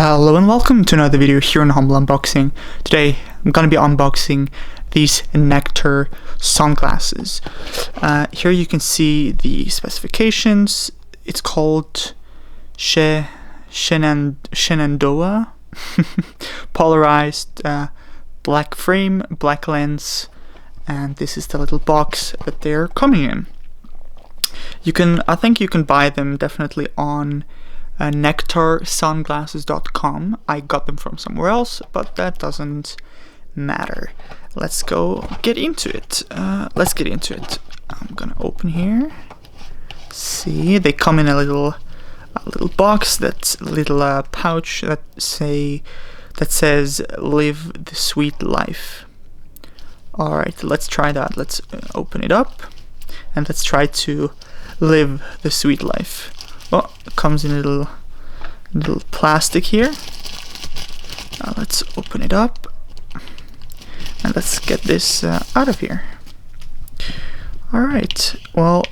Hello and welcome to another video here on Humble Unboxing. Today I'm going to be unboxing these Nectar sunglasses. Here you can see the specifications. It's called Shenandoah. Polarized black frame, black lens, and this is the little box that they're coming in. I think you can buy them definitely on nectarsunglasses.com. I got them from somewhere else, but that doesn't matter. Let's go get into it. Let's get into it. I'm gonna open here. See, they come in a little box, that's a little pouch that says "Live the Sweet Life." All right, let's try that. Let's open it up and let's try to live the sweet life. Oh, it comes in a little plastic here. Let's open it up and let's get this out of here. All right. Well,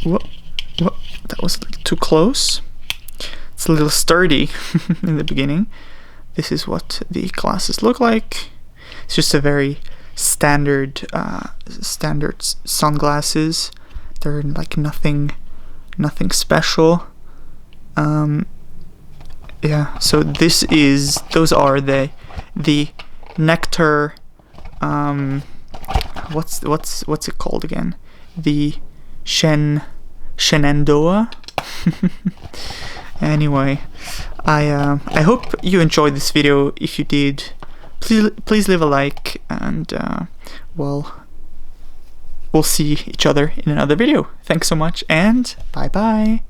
that was a little too close. It's a little sturdy in the beginning. This is what the glasses look like. It's just a very standard sunglasses. They're like nothing special. Yeah, so those are the Nectar, what's it called again? The Shenandoah. Anyway, I hope you enjoyed this video. If you did, please leave a like, and well, we'll see each other in another video. Thanks so much, and bye bye.